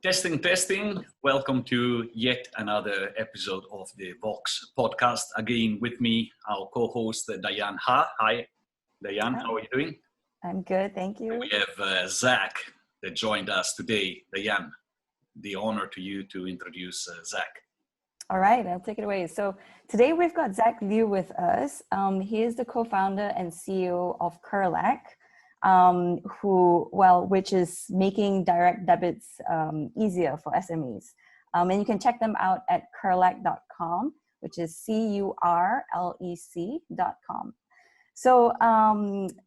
Testing, testing. Welcome to yet another episode of the VOX podcast. Again, with me, our co-host, Diane Ha. Hi, Diane. Hi. How are you doing? I'm good, thank you. And we have Zac that joined us today. Diane, the honor to you to introduce Zac. All right, I'll take it away. So today we've got Zac Liew with us. He is the co-founder and CEO of Curlec, which is making direct debits easier for SMEs. And you can check them out at curlec.com, which is CURLEC.com. So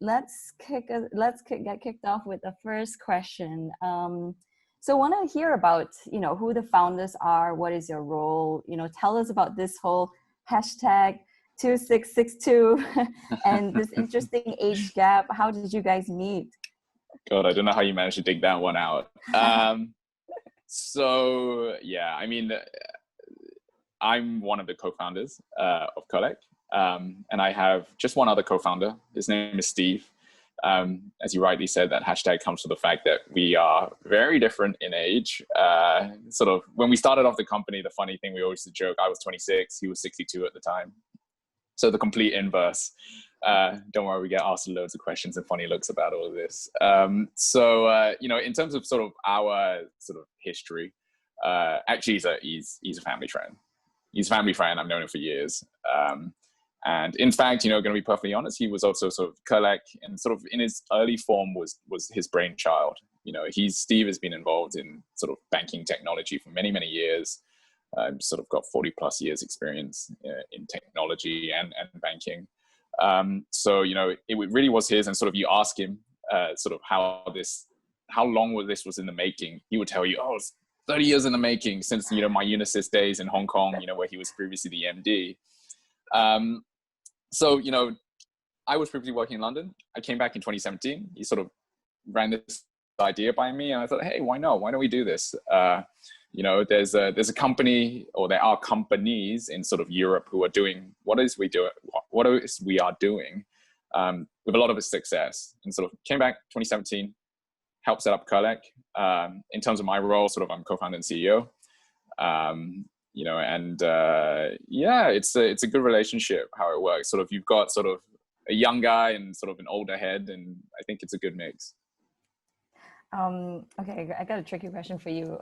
let's get kicked off with the first question. So I want to hear about, who the founders are, what is your role, tell us about this whole hashtag 2662 and this interesting age gap. How did you guys meet? God, I don't know how you managed to dig that one out. I'm one of the co-founders of Curlec, and I have just one other co-founder. His name is Steve. As you rightly said, that hashtag comes from the fact that we are very different in age. When we started off the company, the funny thing we always joke, I was 26, he was 62 at the time. So the complete inverse. Don't worry, we get asked loads of questions and funny looks about all of this. In terms of sort of our sort of history, actually he's a family friend. He's a family friend. I've known him for years. And in fact, going to be perfectly honest, he was also sort of Curlec, and sort of in his early form was his brainchild. Steve has been involved in sort of banking technology for many, many years. Sort of got 40 plus years experience in technology and banking. It really was his, and sort of you ask him sort of how long this was in the making, he would tell you, oh, it's 30 years in the making since, my Unisys days in Hong Kong, where he was previously the MD. I was previously working in London. I came back in 2017. He sort of ran this idea by me, and I thought, hey, why not? Why don't we do this? There's a company, or there are companies in sort of Europe who are doing what we are doing with a lot of success, and sort of came back 2017, helped set up Curlec. In terms of my role, sort of I'm co-founder and CEO. It's a good relationship how it works. Sort of you've got sort of a young guy and sort of an older head, and I think it's a good mix. Okay, I got a tricky question for you.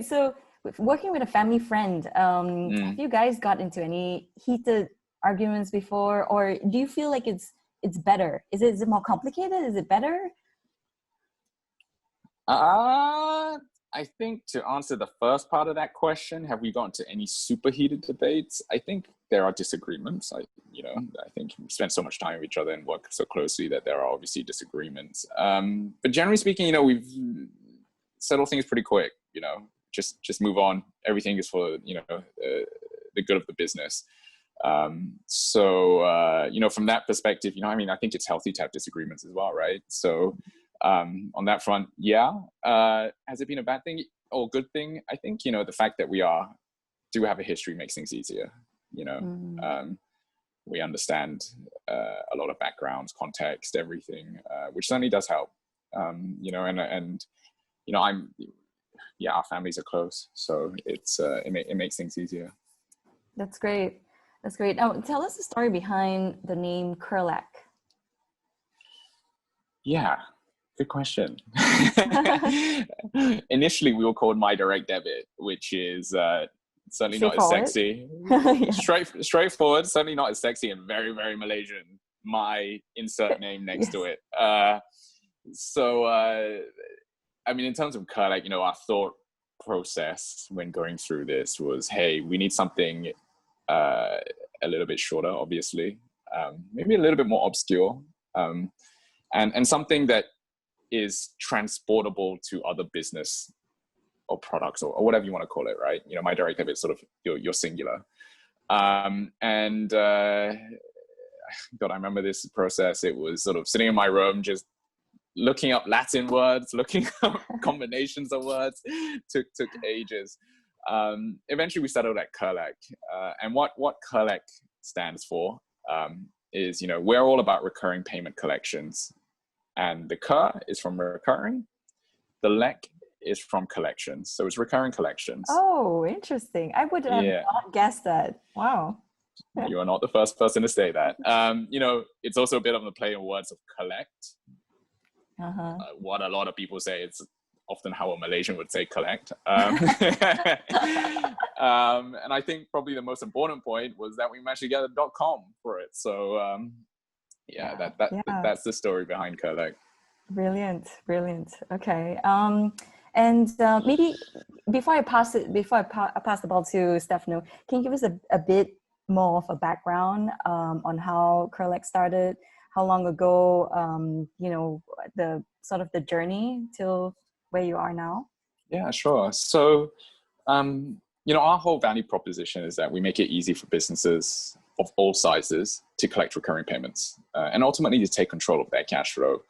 So working with a family friend, have you guys got into any heated arguments before, or do you feel like it's better? Is it more complicated? Is it better? I think to answer the first part of that question, have we gotten to any super heated debates? I think there are disagreements. I think we spend so much time with each other and work so closely that there are obviously disagreements. But generally speaking, we've settled things pretty quick. Just move on. Everything is for the good of the business. From that perspective, I think it's healthy to have disagreements as well, right? So. On that front, has it been a bad thing or good thing? I think, the fact that we do have a history makes things easier. We understand a lot of backgrounds, context, everything, which certainly does help. Our families are close, so it makes things easier. That's great. Now, tell us the story behind the name Curlec. Yeah. Good question. Initially, we were called My Direct Debit, which is certainly not as sexy. Yeah. Straightforward, certainly not as sexy, and very, very Malaysian. My insert name next to it. In terms of Curlec, our thought process when going through this was, hey, we need something a little bit shorter, obviously, maybe a little bit more obscure, and something that is transportable to other business or products or whatever you want to call it, right? My direct debit is sort of your singular. God, I remember this process. It was sort of sitting in my room, just looking up Latin words, looking up combinations of words. Took ages. Eventually we settled at Curlec. And what Curlec stands for is, we're all about recurring payment collections. And the cur is from recurring. The lec is from collections. So it's recurring collections. Oh, interesting. I would have not guessed that. Wow. You are not the first person to say that. You know, it's also a bit of a play on words of collect. What a lot of people say, it's often how a Malaysian would say collect. And I think probably the most important point was that we managed to get a .com for it. So that's the story behind Curlec. Brilliant. Okay. And maybe before I pass the ball to Stefano, can you give us a bit more of a background on how Curlec started, how long ago, you know, the sort of the journey till where you are now? Yeah, sure. So, you know, our whole value proposition is that we make it easy for businesses of all sizes to collect recurring payments and ultimately to take control of their cash flow.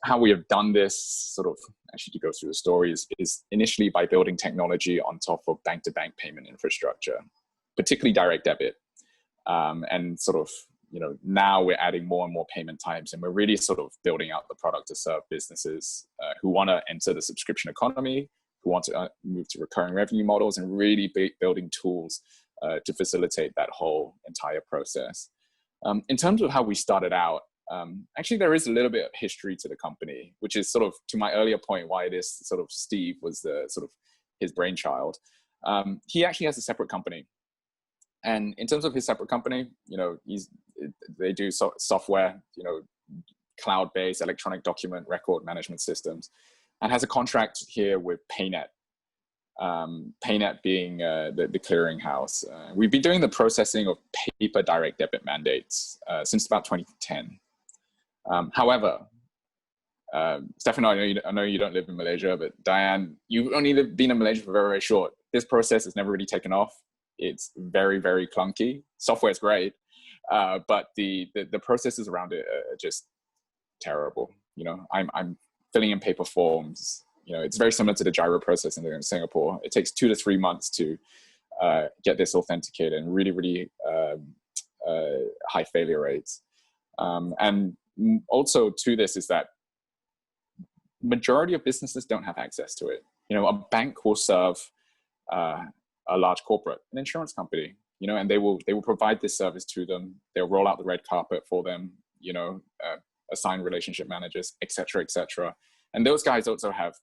How we have done this, sort of actually to go through the story, is initially by building technology on top of bank-to-bank payment infrastructure, particularly direct debit. And sort of, you know, now we're adding more and more payment types, and we're really sort of building out the product to serve businesses who want to enter the subscription economy, who want to move to recurring revenue models, and really building tools to facilitate that whole entire process. In terms of how we started out, actually there is a little bit of history to the company, which is sort of to my earlier point why it is sort of Steve was the sort of his brainchild. He actually has a separate company. And in terms of his separate company, you know, they do software, you know, cloud-based electronic document record management systems, and has a contract here with PayNet. PayNet being the clearinghouse. We've been doing the processing of paper direct debit mandates since about 2010. However, Stefano, I know you don't live in Malaysia, but Diane, you've only been in Malaysia for very, very short. This process has never really taken off. It's very, very clunky. Software is great, but the processes around it are just terrible. You know, I'm filling in paper forms. You know, it's very similar to the gyro process in Singapore. It takes 2 to 3 months to get this authenticated, and really, really high failure rates. And also to this is that majority of businesses don't have access to it. You know, a bank will serve a large corporate, an insurance company, you know, and they will provide this service to them. They'll roll out the red carpet for them, you know, assign relationship managers, et cetera, and those guys also have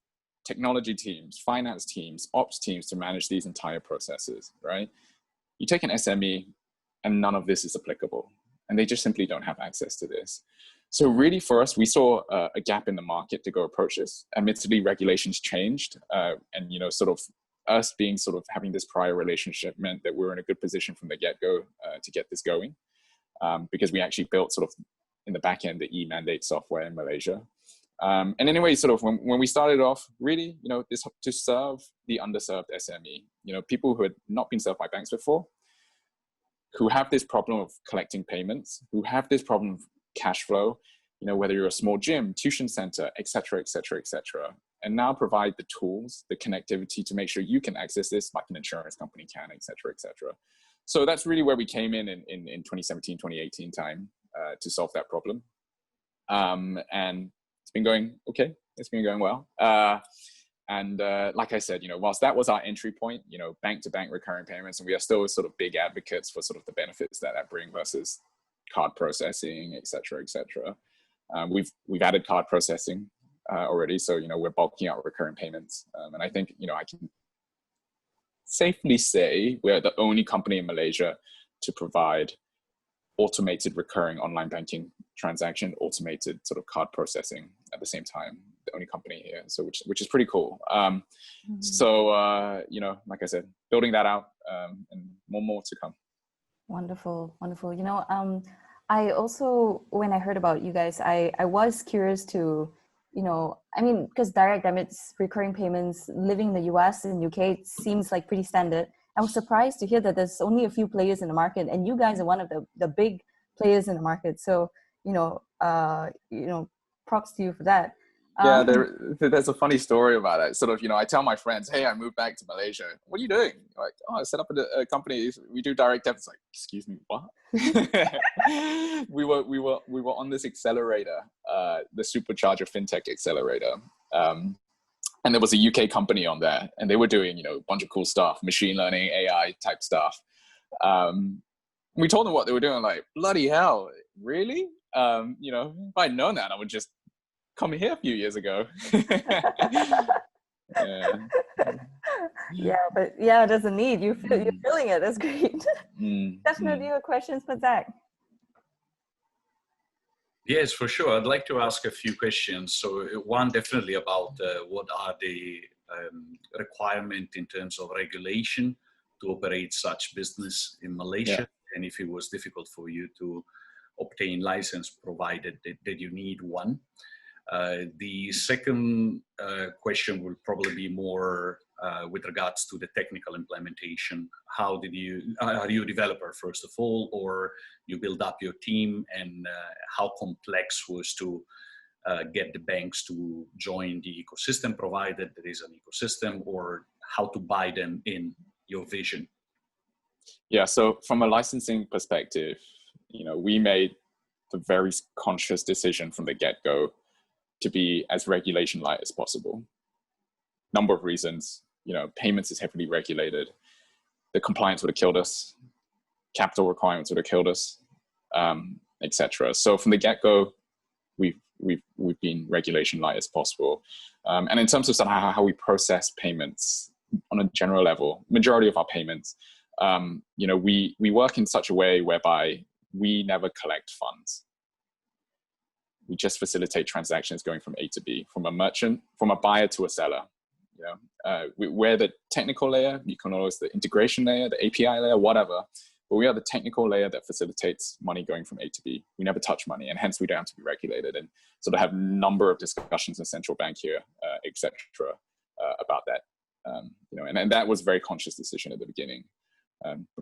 technology teams, finance teams, ops teams to manage these entire processes, right? You take an SME and none of this is applicable, and they just simply don't have access to this. So really for us, we saw a gap in the market to go approach this. Admittedly, regulations changed, and, you know, sort of us being sort of having this prior relationship meant that we were in a good position from the get-go to get this going, because we actually built sort of in the back end the e-mandate software in Malaysia. And anyway, sort of when we started off, really, you know, this to serve the underserved SME, you know, people who had not been served by banks before, who have this problem of collecting payments, who have this problem of cash flow, you know, whether you're a small gym, tuition center, et cetera, and now provide the tools, the connectivity to make sure you can access this like an insurance company can, et cetera. So that's really where we came in 2017, 2018 time to solve that problem. And it's been going okay. It's been going well. And like I said, you know, whilst that was our entry point, you know, bank-to-bank recurring payments, and we are still sort of big advocates for sort of the benefits that bring versus card processing, et cetera. We've added card processing already, so, you know, we're bulking out recurring payments, and I think, you know, I can safely say we're the only company in Malaysia to provide automated recurring online banking transaction, automated sort of card processing at the same time. The only company here, so which is pretty cool. So you know, like I said, building that out, and more to come. Wonderful. You know, I also, when I heard about you guys, I was curious to, you know, I mean, because direct debits, recurring payments, living in the US and UK, it seems like pretty standard. I was surprised to hear that there's only a few players in the market, and you guys are one of the big players in the market. So, you know, props to you for that. Yeah, there's a funny story about that. Sort of, you know, I tell my friends, hey, I moved back to Malaysia. What are you doing? Like, oh, I set up a company. We do direct debits. Like, excuse me, what? we were on this accelerator, the Supercharger Fintech accelerator. And there was a UK company on there, and they were doing, you know, a bunch of cool stuff, machine learning, AI type stuff. We told them what they were doing, like, bloody hell, really? You know, if I'd known that, I would just come here a few years ago. Yeah. Yeah, but yeah, there's a need. You're feeling it. That's great. Definitely, you have questions for Zac. Yes, for sure. I'd like to ask a few questions. So one definitely about what are the requirements in terms of regulation to operate such business in Malaysia, and if it was difficult for you to obtain license provided that you need one. The second question will probably be more with regards to the technical implementation. How did you, are you a developer first of all, or you build up your team, and how complex was to get the banks to join the ecosystem, provided there is an ecosystem, or how to buy them in your vision? Yeah, so from a licensing perspective, you know, we made the very conscious decision from the get-go to be as regulation light as possible. Number of reasons. You know, payments is heavily regulated. The compliance would have killed us. Capital requirements would have killed us, etc. So from the get-go, we've been regulation light as possible. And in terms of sort of how we process payments on a general level, majority of our payments, you know, we work in such a way whereby we never collect funds. We just facilitate transactions going from A to B, from a merchant, from a buyer to a seller. You know, we're the technical layer. You can always the integration layer, the API layer, whatever. But we are the technical layer that facilitates money going from A to B. We never touch money, and hence we don't have to be regulated. And sort of have a number of discussions in central bank here, etc., about that. You know, and that was a very conscious decision at the beginning.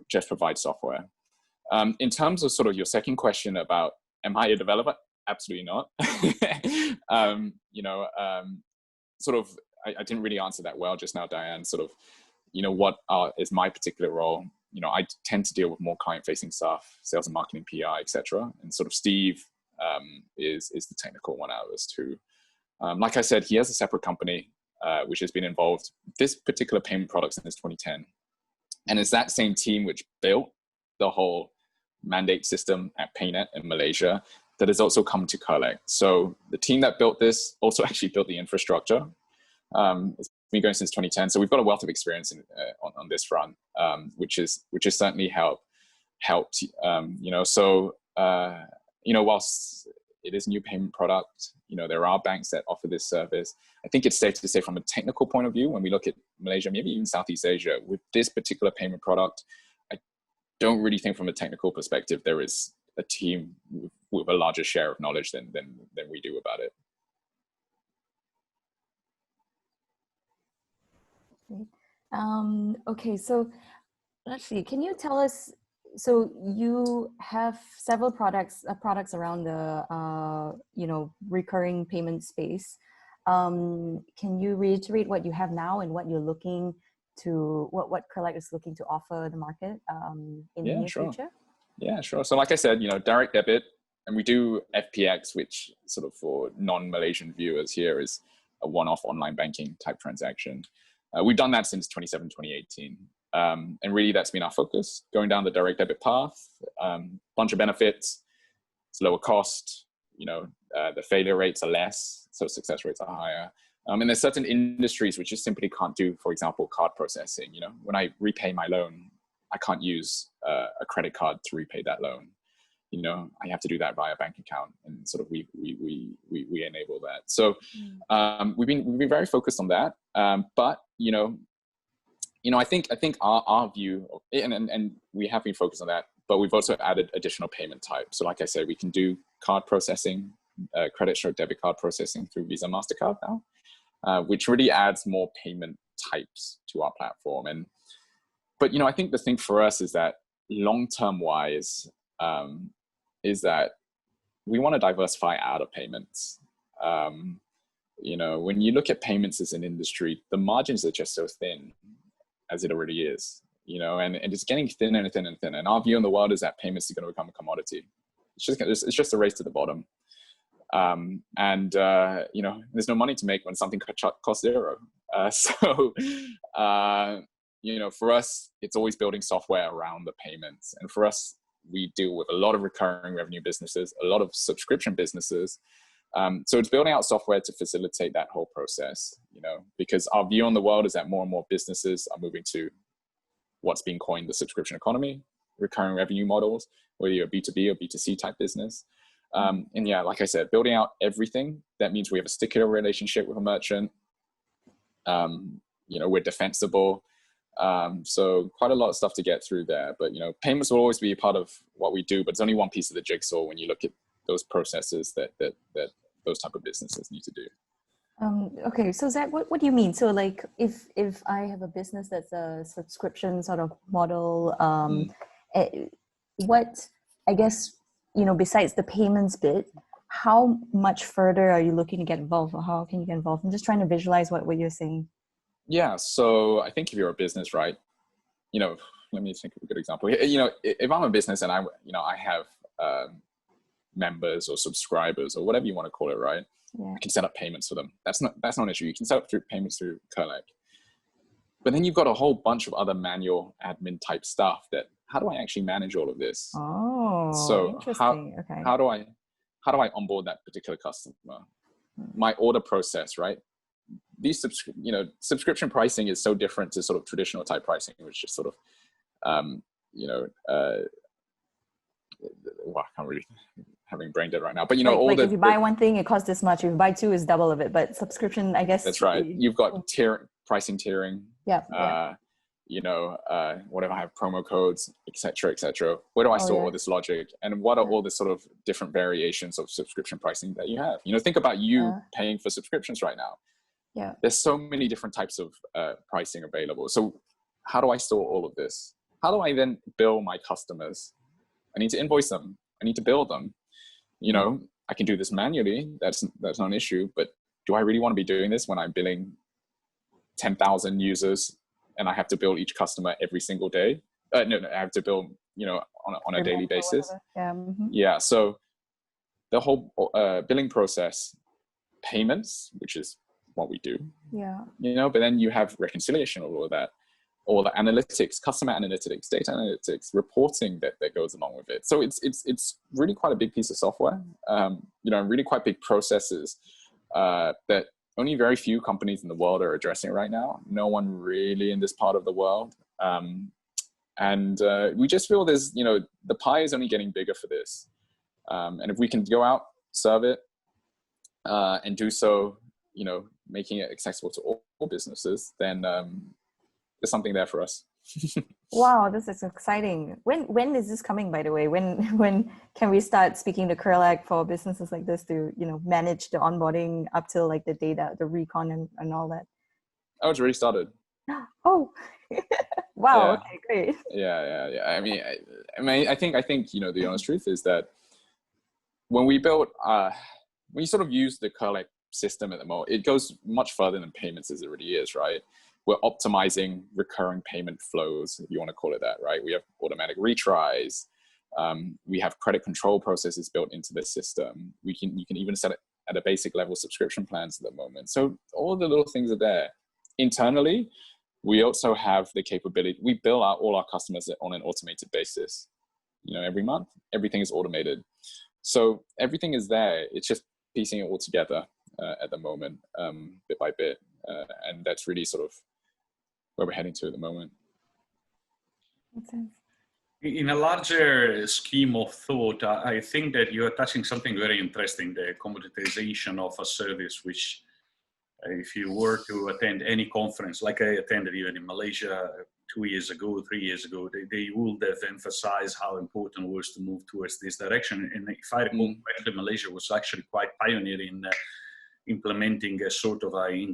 Just provide software. In terms of sort of your second question about, am I a developer? Absolutely not. You know, sort of, I didn't really answer that well just now, Diane. Sort of, you know, what is my particular role? You know, I tend to deal with more client-facing stuff, sales and marketing, PR, etc. And sort of Steve is the technical one out of us too. Like I said, he has a separate company which has been involved. This particular payment product since 2010, and it's that same team which built the whole mandate system at PayNet in Malaysia that has also come to Curlec. So the team that built this also actually built the infrastructure. It's been going since 2010. So we've got a wealth of experience on this front, which is certainly helped. You know, so you know, whilst it is a new payment product, you know, there are banks that offer this service. I think it's safe to say from a technical point of view, when we look at Malaysia, maybe even Southeast Asia, with this particular payment product, I don't really think from a technical perspective there is a team with a larger share of knowledge than we do about it. Okay, so let's see. Can you tell us? So you have several products around the you know, recurring payment space. Can you reiterate what you have now and what you're looking to, what Curlec is looking to offer the market in the near future? Yeah, sure. So like I said, you know, direct debit, and we do FPX, which sort of for non-Malaysian viewers here is a one-off online banking type transaction. We've done that since 2018. And really that's been our focus, going down the direct debit path, bunch of benefits, it's lower cost, you know, the failure rates are less, so success rates are higher. And there's certain industries which you simply can't do, for example, card processing. You know, when I repay my loan, I can't use a credit card to repay that loan. You know, I have to do that via bank account, and sort of we enable that. So we've been very focused on that. But you know, I think our view, and we have been focused on that, but we've also added additional payment types. So like I said, we can do card processing, credit/debit card processing through Visa, MasterCard now, which really adds more payment types to our platform. But you know, I think the thing for us is that long-term wise, is that we want to diversify out of payments. You know, when you look at payments as an industry, the margins are just so thin as it already is, you know, and it's getting thinner and thinner and thinner. And our view in the world is that payments are going to become a commodity. It's just a race to the bottom. You know, there's no money to make when something costs zero. You know, for us, it's always building software around the payments. And for us, we deal with a lot of recurring revenue businesses, a lot of subscription businesses. So it's building out software to facilitate that whole process, you know, because our view on the world is that more and more businesses are moving to what's being coined the subscription economy, recurring revenue models, whether you're a B2B or B2C type business. And yeah, like I said, building out everything, that means we have a stickier relationship with a merchant. You know, we're defensible. So quite a lot of stuff to get through there, but, you know, payments will always be a part of what we do, but it's only one piece of the jigsaw when you look at those processes that those type of businesses need to do. Okay, so Zac, what do you mean? So like if I have a business that's a subscription sort of model, what, I guess, you know, besides the payments bit, how much further are you looking to get involved, or how can you get involved? I'm just trying to visualize what you're saying. Yeah, so I think if you're a business, right, you know, let me think of a good example. You know, if I'm a business and I have members or subscribers or whatever you want to call it, right? Yeah. I can set up payments for them. That's not an issue. You can set up payments through Curlec. But then you've got a whole bunch of other manual admin type stuff that, how do I actually manage all of this? Oh, so interesting. Okay. How do I onboard that particular customer? My order process, right? These subscription pricing is so different to sort of traditional type pricing, which is sort of, well, I can't really, having brain dead right now, but you know, like if you buy one thing, it costs this much. If you buy two, it's double of it. But subscription, I guess. That's right. You've got pricing tiering. Yeah. You know, whatever, I have promo codes, et cetera. Where do I store all this logic? And what are all the sort of different variations of subscription pricing that you have? You know, think about you paying for subscriptions right now. Yeah. There's so many different types of pricing available. So how do I store all of this? How do I then bill my customers? I need to invoice them. I need to bill them. You know, I can do this manually. That's not an issue. But do I really want to be doing this when I'm billing 10,000 users and I have to bill each customer every single day? No, I have to bill, you know, on a daily basis. Yeah. Yeah. So the whole billing process, payments, which is what we do. Yeah. You know, but then you have reconciliation of all of that, all the analytics, customer analytics, data analytics, reporting that goes along with it. So it's really quite a big piece of software. You know, really quite big processes that only very few companies in the world are addressing right now. No one really in this part of the world. And we just feel there's, you know, the pie is only getting bigger for this. And if we can go out, serve it, and do so, you know, making it accessible to all businesses, then there's something there for us. Wow, this is exciting. When is this coming, by the way? When can we start speaking to Curlec for businesses like this to, you know, manage the onboarding up till like the data, the recon and all that? Oh, it's already started. Oh, wow. Yeah. Okay, great. Yeah. I mean, I think, you know, the honest truth is that when we built, when you sort of use the Curlec system at the moment, it goes much further than payments as it already is, right? We're optimizing recurring payment flows, if you want to call it that, right? We have automatic retries. We have credit control processes built into the system. You can even set it at a basic level subscription plans at the moment. So all the little things are there. Internally, we also have the capability. We bill out all our customers on an automated basis. You know, every month, everything is automated. So everything is there. It's just piecing it all together at the moment, bit by bit. And that's really sort of where we're heading to at the moment. Okay. In a larger scheme of thought, I think that you're touching something very interesting, the commoditization of a service, which if you were to attend any conference, like I attended even in Malaysia 3 years ago, they would have emphasized how important it was to move towards this direction. And if I recall correctly, Malaysia was actually quite pioneering in implementing a sort of a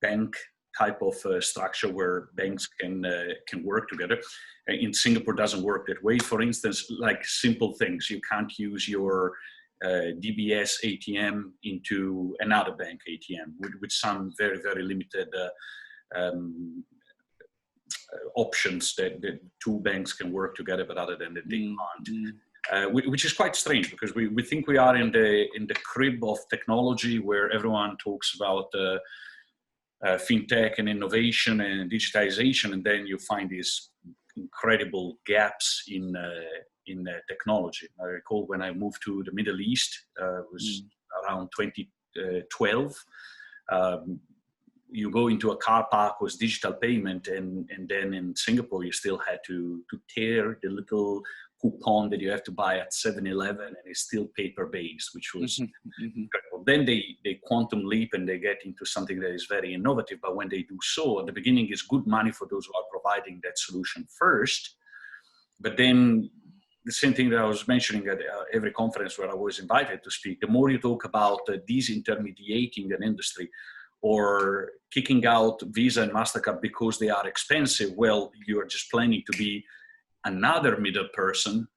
bank type of structure where banks can work together. In Singapore, doesn't work that way. For instance, like simple things, you can't use your DBS ATM into another bank ATM with some very, very limited options that two banks can work together, but other than that they can't. which is quite strange because we think we are in the crib of technology where everyone talks about fintech and innovation and digitization, and then you find these incredible gaps in technology. I recall when I moved to the Middle East, it was around 2012. You go into a car park with digital payment, and then in Singapore you still had to tear the little coupon that you have to buy at 7-Eleven, and it's still paper based, which was incredible. Then they quantum leap and they get into something that is very innovative. But when they do so, at the beginning is good money for those who are providing that solution first. But then the same thing that I was mentioning at every conference where I was invited to speak, the more you talk about disintermediating an industry or kicking out Visa and MasterCard because they are expensive, well, you're just planning to be another middle person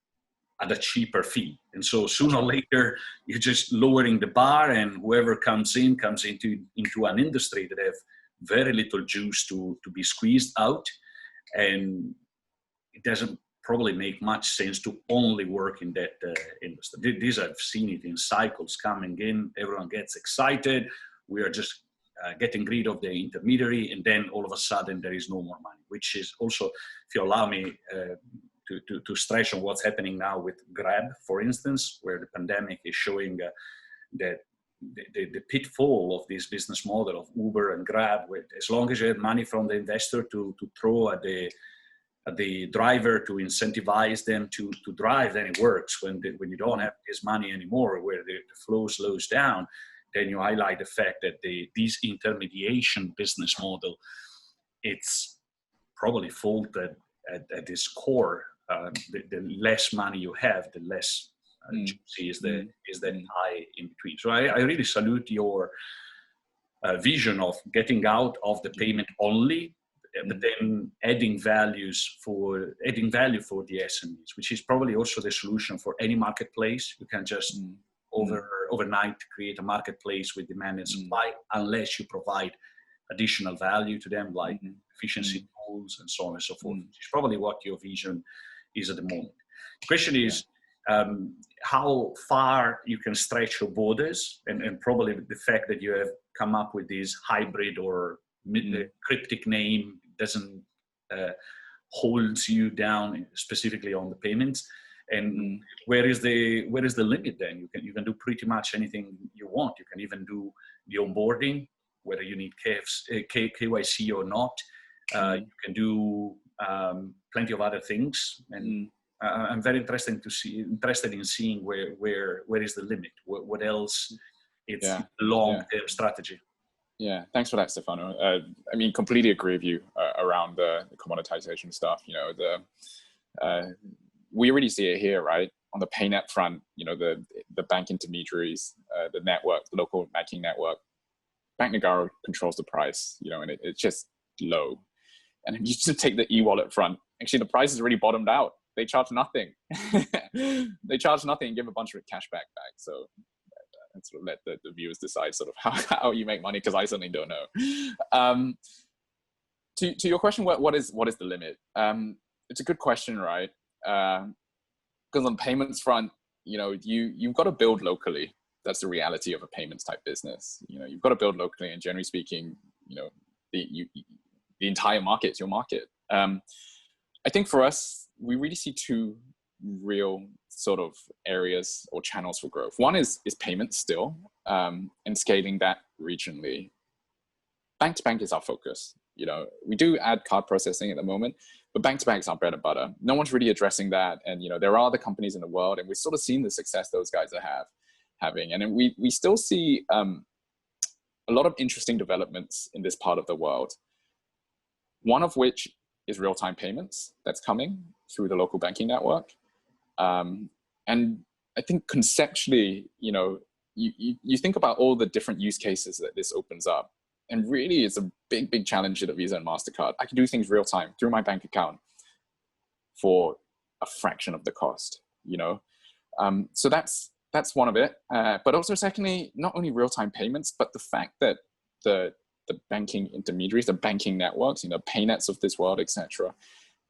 at a cheaper fee. And so sooner or later, you're just lowering the bar, and whoever comes into an industry that have very little juice to be squeezed out. And it doesn't probably make much sense to only work in that industry. These I've seen it in cycles coming in. Everyone gets excited. We are just getting rid of the intermediary, and then all of a sudden there is no more money, which is also, if you allow me to stretch on what's happening now with Grab, for instance, where the pandemic is showing that the pitfall of this business model of Uber and Grab, with as long as you have money from the investor to throw at the driver to incentivize them to drive, then it works. When you don't have this money anymore, where the flow slows down, then you highlight the fact that this intermediation business model, it's probably faulted at its core. The less money you have, the less juicy is that pie in between. So I really salute your vision of getting out of the payment only, but then adding value for the SMEs, which is probably also the solution for any marketplace. You can just overnight create a marketplace with demand and supply, unless you provide additional value to them, like efficiency tools and so on and so forth, which is probably what your vision is at the moment. The question is how far you can stretch your borders, and probably the fact that you have come up with this hybrid or cryptic name doesn't holds you down specifically on the payments. And where is the limit then? You can do pretty much anything you want. You can even do the onboarding, whether you need KYC or not. You can do plenty of other things, and I'm very interested in seeing where is the limit. What else? It's a long-term strategy. Yeah, thanks for that, Stefano. I mean, completely agree with you around the commoditization stuff. You know, we already see it here, right? On the PayNet front, you know, the bank intermediaries, the network, the local banking network, Bank Negara controls the price, you know, and it's just low. And if you just take the e-wallet front, actually the price is already bottomed out. They charge nothing. They charge nothing and give a bunch of cash back. So and sort of let the viewers decide sort of how you make money, because I certainly don't know. To your question, what is the limit? It's a good question, right? Because on the payments front, you know, you've got to build locally. That's the reality of a payments type business. You know, you've got to build locally, and generally speaking, you know, the entire market is your market. I think for us, we really see two real sort of areas or channels for growth. One is payments still, and scaling that regionally. Bank to bank is our focus. You know, we do add card processing at the moment, but bank to bank is our bread and butter. No one's really addressing that. And, you know, there are other companies in the world, and we've sort of seen the success those guys are having. And then we still see a lot of interesting developments in this part of the world. One of which is real-time payments that's coming through the local banking network. And I think conceptually, you know, you think about all the different use cases that this opens up. And really, it's a big, big challenge to the Visa and MasterCard. I can do things real time through my bank account for a fraction of the cost, you know? So that's one of it. But also secondly, not only real-time payments, but the fact that the banking intermediaries, the banking networks, you know, paynets of this world, etc.,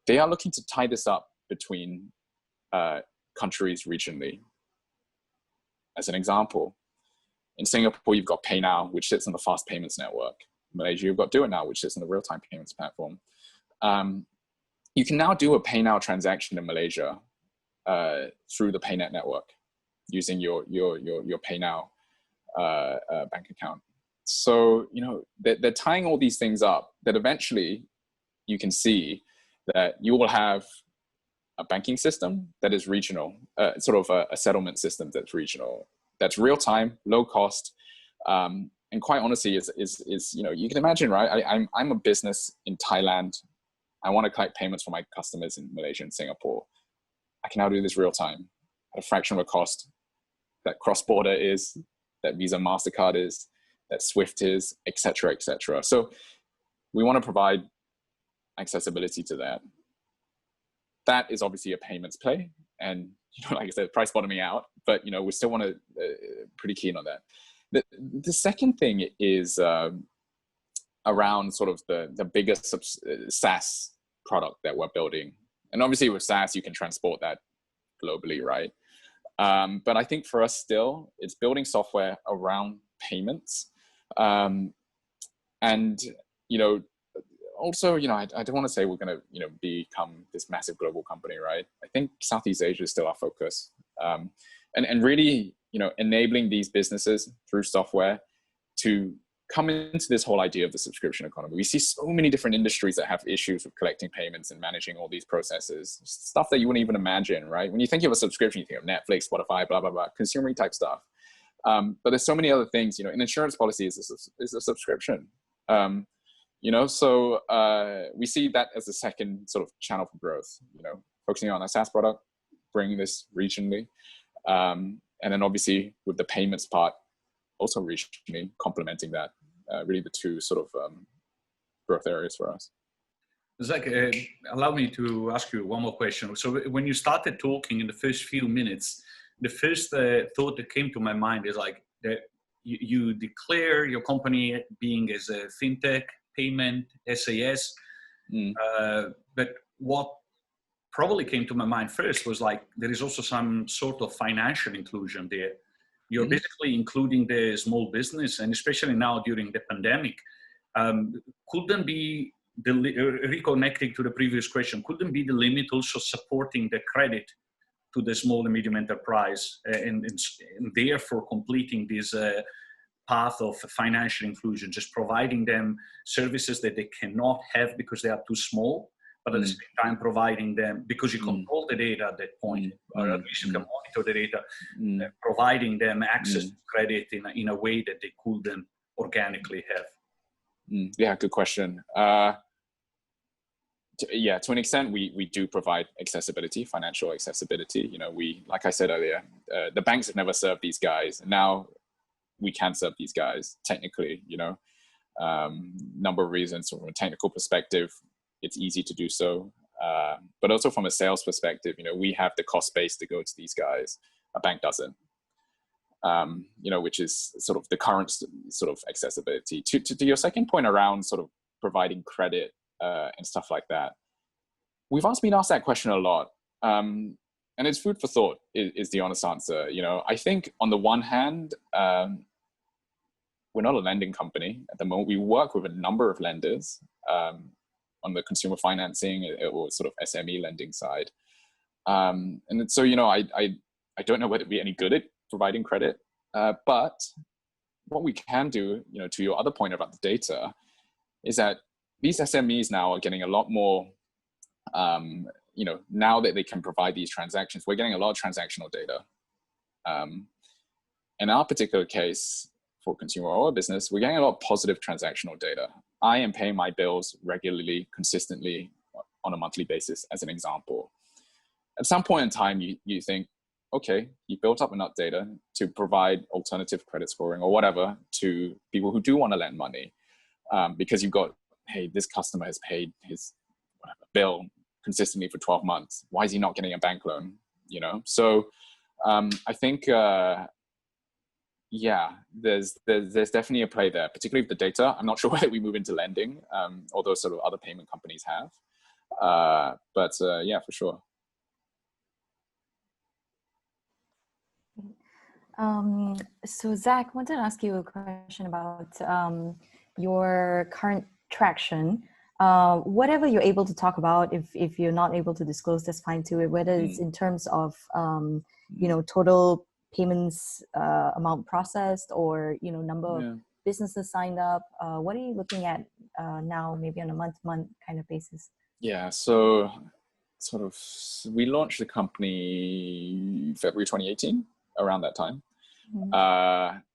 they are looking to tie this up between countries regionally. As an example, in Singapore, you've got PayNow, which sits on the fast payments network. In Malaysia, you've got Do It Now, which sits on the real-time payments platform. You can now do a PayNow transaction in Malaysia through the PayNet network using your PayNow bank account. So, you know, they're tying all these things up that eventually you can see that you will have a banking system that is regional, sort of a settlement system that's regional, that's real time, low cost, and quite honestly is you know, you can imagine, right? I'm a business in Thailand. I want to collect payments from my customers in Malaysia and Singapore. I can now do this real time at a fraction of a cost that cross-border is, that Visa MasterCard is, that SWIFT is, et cetera, et cetera. So we want to provide accessibility to that. That is obviously a payments play. And, you know, like I said, price bottoming out, but, you know, we still want to, pretty keen on that. The second thing is around sort of the biggest SaaS product that we're building. And obviously with SaaS, you can transport that globally, right? But I think for us still, it's building software around payments. And, you know, also, you know, I don't want to say we're going to, you know, become this massive global company, right? I think Southeast Asia is still our focus. And really, you know, enabling these businesses through software to come into this whole idea of the subscription economy. We see so many different industries that have issues with collecting payments and managing all these processes, stuff that you wouldn't even imagine, right? When you think of a subscription, you think of Netflix, Spotify, blah, blah, blah, consumer type stuff. But there's so many other things, you know, an insurance policy is a subscription. You know, so we see that as a second sort of channel for growth, you know, focusing on a SaaS product, bringing this regionally. And then obviously with the payments part, also regionally complementing that, really the two sort of growth areas for us. Zac, allow me to ask you one more question. So when you started talking in the first few minutes, the first thought that came to my mind is like that you declare your company being as a fintech, payment, SaaS, but what probably came to my mind first was like there is also some sort of financial inclusion there. You're basically including the small business, and especially now during the pandemic, couldn't be reconnecting to the previous question, couldn't be the limit also supporting the credit to the small and medium enterprise and therefore completing this path of financial inclusion, just providing them services that they cannot have because they are too small, but at the same time providing them, because you control the data at that point, or at least you can monitor the data, providing them access to credit in a way that they couldn't organically have. Yeah, good question. Yeah, to an extent, we do provide accessibility, financial accessibility. You know, like I said earlier, the banks have never served these guys. Now we can serve these guys technically, you know, number of reasons. From a technical perspective, it's easy to do so. But also from a sales perspective, you know, we have the cost base to go to these guys. A bank doesn't, you know, which is sort of the current sort of accessibility. To your second point around sort of providing credit and stuff like that, we've been asked that question a lot. And it's food for thought is the honest answer. You know, I think on the one hand, we're not a lending company at the moment. We work with a number of lenders on the consumer financing or sort of SME lending side. And so, you know, I don't know whether we're any good at providing credit, but what we can do, you know, to your other point about the data, is that these SMEs now are getting a lot more, you know, now that they can provide these transactions, we're getting a lot of transactional data. In our particular case, for consumer or business, we're getting a lot of positive transactional data. I am paying my bills regularly, consistently on a monthly basis, as an example. At some point in time, you think, okay, you built up enough data to provide alternative credit scoring or whatever to people who do want to lend money, because you've got, hey, this customer has paid his bill consistently for 12 months. Why is he not getting a bank loan? You know, so I think, yeah, there's definitely a play there, particularly with the data. I'm not sure whether we move into lending, although sort of other payment companies have, but yeah, for sure. So Zach, I wanted to ask you a question about your current traction. Whatever you're able to talk about, if you're not able to disclose, that's fine too. Whether it's in terms of total payments amount processed, or number of businesses signed up. What are you looking at now, maybe on a month-to-month kind of basis? Yeah, so we launched the company February 2018, around that time.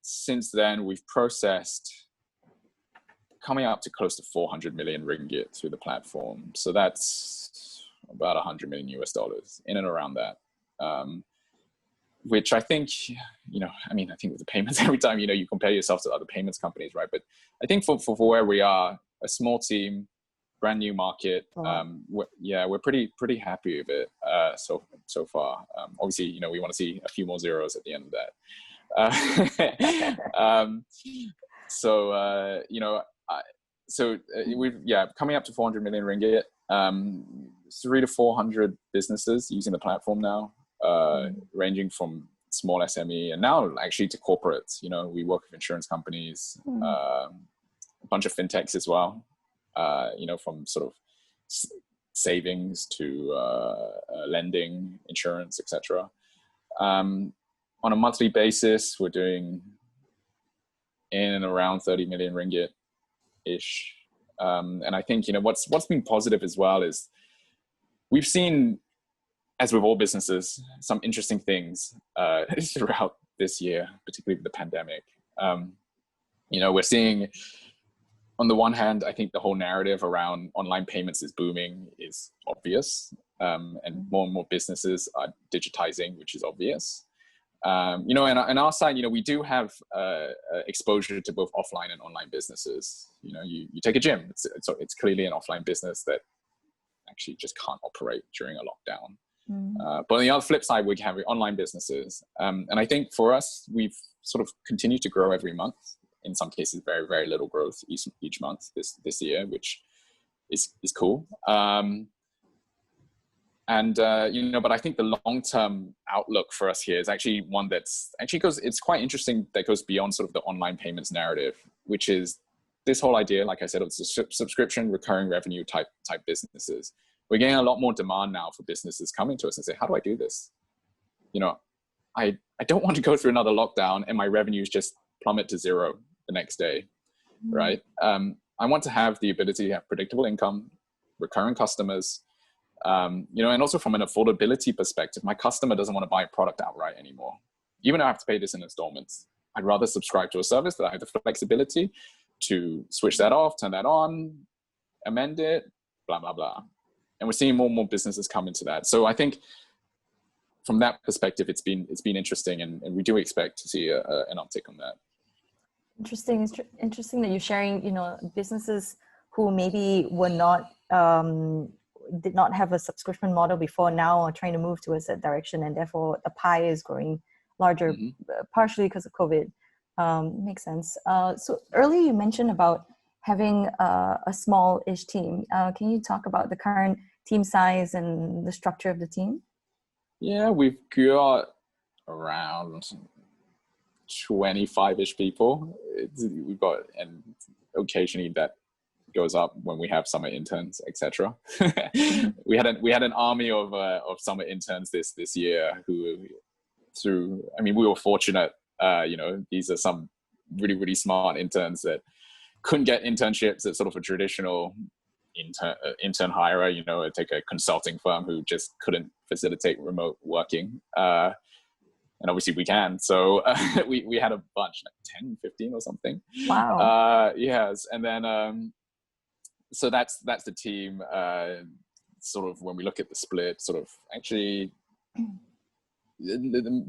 Since then, we've processed coming up to close to 400 million ringgit through the platform. So that's about $100 million US, in and around that. Which I think, I think with the payments, every time, you compare yourself to other payments companies, right? But I think for where we are, a small team, brand new market, we're pretty happy with it so far. Obviously, we want to see a few more zeros at the end of that. We've coming up to 400 million ringgit, 300 to 400 businesses using the platform now, ranging from small SME and now actually to corporates. We work with insurance companies, a bunch of fintechs as well, from sort of savings to lending, insurance, etc. On a monthly basis, we're doing in and around 30 million ringgit ish. And I think, what's been positive as well is we've seen, as with all businesses, some interesting things throughout this year, particularly with the pandemic. We're seeing, on the one hand, I think the whole narrative around online payments is booming is obvious. And more businesses are digitizing, which is obvious. And on our side, we do have exposure to both offline and online businesses. You take a gym, it's clearly an offline business that actually just can't operate during a lockdown. But on the other flip side, we have online businesses. And I think for us, we've sort of continued to grow every month. In some cases, very, very little growth each month this year, which is cool. But I think the long-term outlook for us here is actually one it's quite interesting, that goes beyond sort of the online payments narrative, which is this whole idea, like I said, it's a subscription, recurring revenue type businesses. We're getting a lot more demand now for businesses coming to us and say, how do I do this? I don't want to go through another lockdown and my revenues just plummet to zero the next day, right? I want to have the ability to have predictable income, recurring customers, and also from an affordability perspective, my customer doesn't want to buy a product outright anymore. Even though I have to pay this in installments, I'd rather subscribe to a service that I have the flexibility to switch that off, turn that on, amend it, blah, blah, blah. And we're seeing more and more businesses come into that. So I think from that perspective, it's been interesting, and we do expect to see an uptick on that. Interesting. It's interesting that you're sharing, businesses who maybe were not, did not have a subscription model before, now are trying to move towards that direction, and therefore the pie is growing larger, partially because of COVID. Makes sense. So earlier you mentioned about having a small-ish team. Can you talk about the current team size and the structure of the team? Yeah, we've got around 25-ish people. We've got, and occasionally that goes up when we have summer interns, etc. We had an army of summer interns this year who, we were fortunate. These are some really, really smart interns that couldn't get internships at sort of a traditional intern hirer, take a consulting firm who just couldn't facilitate remote working. And obviously we can. So we had a bunch, like 10, 15 or something. Wow. Yes. And then, so that's the team. Sort of when we look at the split, sort of actually a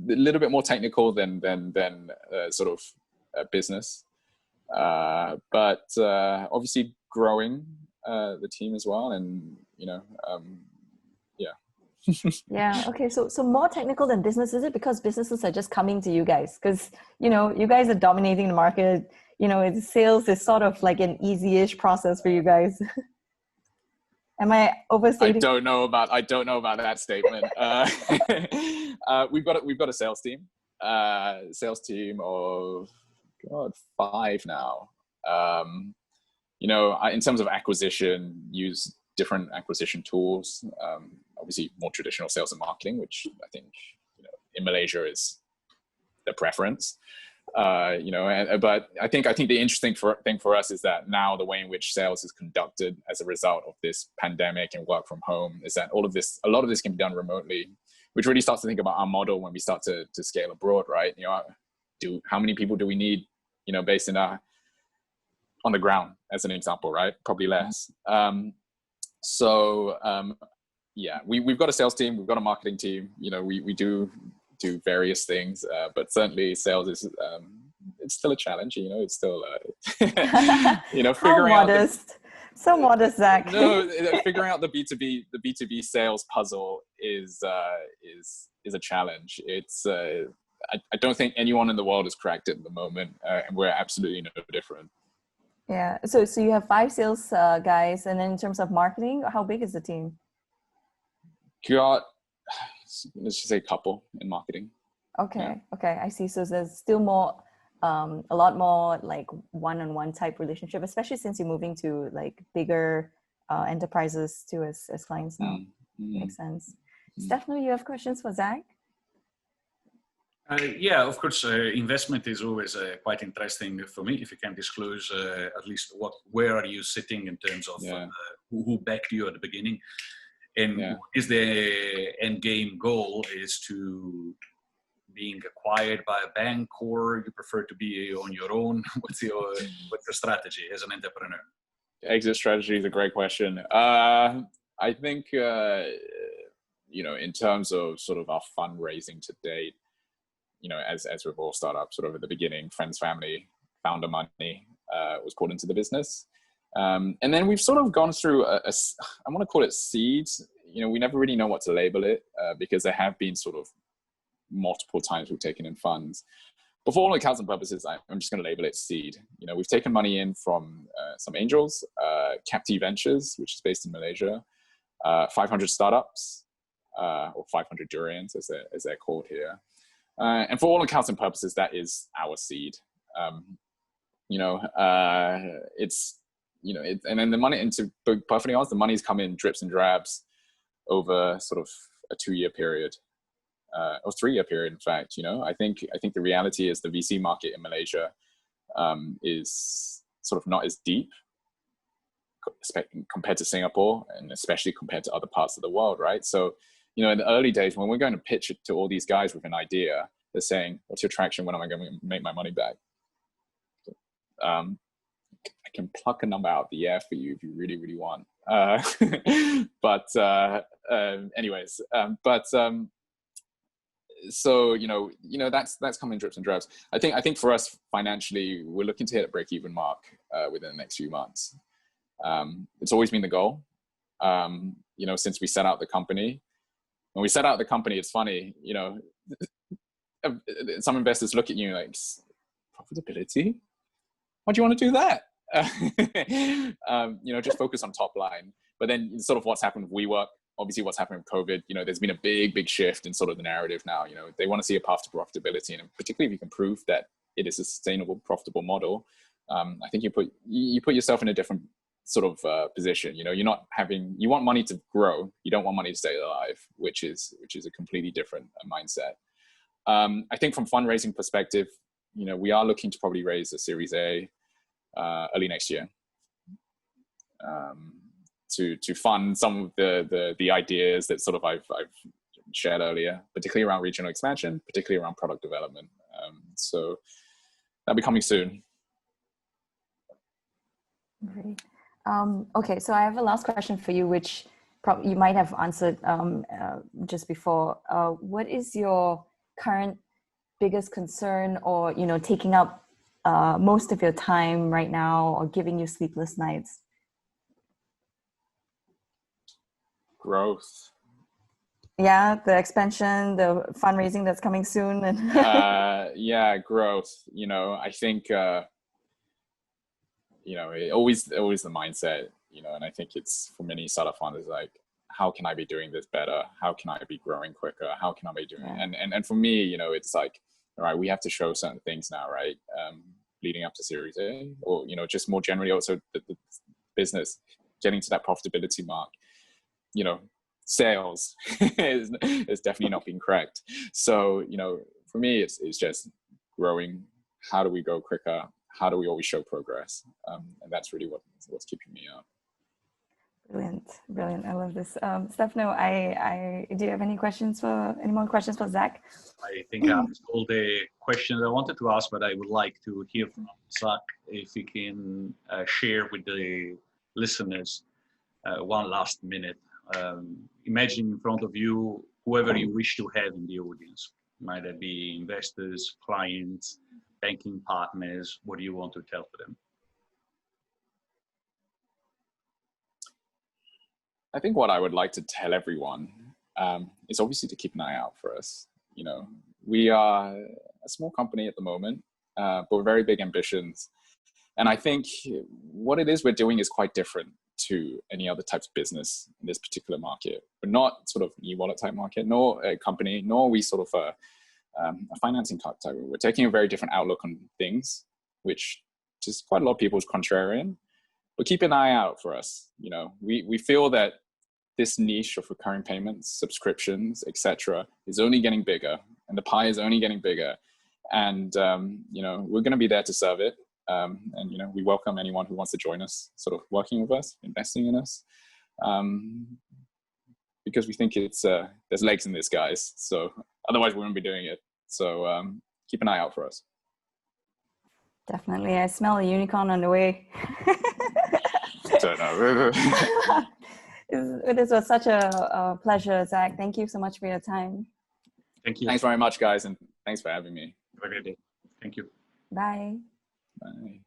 little bit more technical than sort of business. But obviously growing the team as well. And, Yeah. Okay. So more technical than business, is it because businesses are just coming to you guys? Because, you guys are dominating the market. Sales is sort of like an easy-ish process for you guys. Am I overstating? I don't know about that statement. We've got a sales team. sales team of, God, 5 now. You know, in terms of acquisition, use different acquisition tools. Obviously, more traditional sales and marketing, which I think, you know, in Malaysia is the preference. You know, but I think the interesting thing for us is that now the way in which sales is conducted as a result of this pandemic and work from home is that a lot of this can be done remotely, which really starts to think about our model when we start to scale abroad, right? You know, how many people do we need, you know, based in on the ground, as an example, right? Probably less. Yeah, we've got a sales team, we've got a marketing team. You know, we do various things, but certainly sales is it's still a challenge. You know, it's still you know, figuring How modest. So modest, Zac. No, figuring out the B2B sales puzzle is a challenge. It's I don't think anyone in the world has cracked it at the moment, and we're absolutely no different. Yeah. So you have 5 sales guys, and then in terms of marketing, how big is the team? Got, let's just say a couple in marketing. Okay. Yeah. Okay. I see. So there's still more, a lot more like one-on-one type relationship, especially since you're moving to like bigger enterprises too as clients now. Makes sense. Stephanie, you have questions for Zac? Yeah, of course. Investment is always quite interesting for me. If you can disclose at least where are you sitting in terms of who backed you at the beginning, and is the end game goal is to being acquired by a bank, or you prefer to be on your own? What's your strategy as an entrepreneur? Exit strategy is a great question. I think you know, in terms of sort of our fundraising to date, you know, as with all startups, sort of at the beginning, friends, family, founder money was poured into the business. And then we've sort of gone through I want to call it seeds. You know, we never really know what to label it because there have been sort of multiple times we've taken in funds. But for all accounts and purposes, I'm just going to label it seed. You know, we've taken money in from some angels, Capti Ventures, which is based in Malaysia, 500 startups, or 500 durians as they're called here. And for all accounts and purposes, that is our seed. You know, it's, you know, and then the money, and to be perfectly honest, the money's come in drips and drabs over sort of a 2-year period, or 3-year period, in fact. You know, I think the reality is the VC market in Malaysia is sort of not as deep compared to Singapore, and especially compared to other parts of the world, right? So, you know, in the early days, when we're going to pitch it to all these guys with an idea, they're saying, what's your traction? When am I going to make my money back? I can pluck a number out of the air for you if you really, really want. Anyways, so, you know, that's coming in drips and drabs. I think for us financially, we're looking to hit a break-even mark within the next few months. It's always been the goal, you know, since we set out the company. When we set out the company, it's funny, you know, some investors look at you like, profitability? Why do you want to do that? You know, just focus on top line. But then sort of what's happened with WeWork, obviously what's happened with COVID, you know, there's been a big shift in sort of the narrative now. You know, they want to see a path to profitability, and particularly if you can prove that it is a sustainable, profitable model, I think you put yourself in a different sort of position. You know, you want money to grow, you don't want money to stay alive, which is a completely different mindset. I think from fundraising perspective, you know, we are looking to probably raise a Series A early next year to fund some of the ideas that sort of I've shared earlier, particularly around regional expansion, particularly around product development. So that'll be coming soon. Great. Okay, so I have a last question for you, which you might have answered just before. What is your current biggest concern, or, you know, taking up most of your time right now, or giving you sleepless nights? Growth. Yeah, the expansion, the fundraising that's coming soon. And yeah, growth. You know, I think you know, always the mindset, you know, and I think it's for many startup founders, like, how can I be doing this better? How can I be growing quicker? How can I be doing it? And for me, you know, it's like, right, we have to show certain things now, right? Leading up to Series A, or, you know, just more generally also the business getting to that profitability mark, you know, sales is definitely not being cracked. So, you know, for me, it's just growing. How do we go quicker? How do we always show progress? And that's really what's keeping me up. Brilliant. I love this. Stefano, do you have any more questions for Zac? I think I asked all the questions I wanted to ask, but I would like to hear from Zac if he can share with the listeners one last minute. Imagine in front of you whoever you wish to have in the audience. Might it be investors, clients, banking partners? What do you want to tell them? I think what I would like to tell everyone is obviously to keep an eye out for us. You know, we are a small company at the moment, but we're very big ambitions. And I think what it is we're doing is quite different to any other types of business in this particular market. We're not sort of an e-wallet type market, nor a company, nor are we sort of a financing type. We're taking a very different outlook on things, which just quite a lot of people's contrarian. But keep an eye out for us. You know, we feel that this niche of recurring payments, subscriptions, etc., is only getting bigger, and the pie is only getting bigger. And you know, we're going to be there to serve it. And you know, we welcome anyone who wants to join us, sort of working with us, investing in us, because we think it's there's legs in this, guys. So otherwise, we wouldn't be doing it. So keep an eye out for us. Definitely, I smell a unicorn on the way. Don't know. This was such a pleasure, Zac. Thank you so much for your time. Thank you. Thanks very much, guys, and thanks for having me. Have a great day. Thank you. Bye. Bye.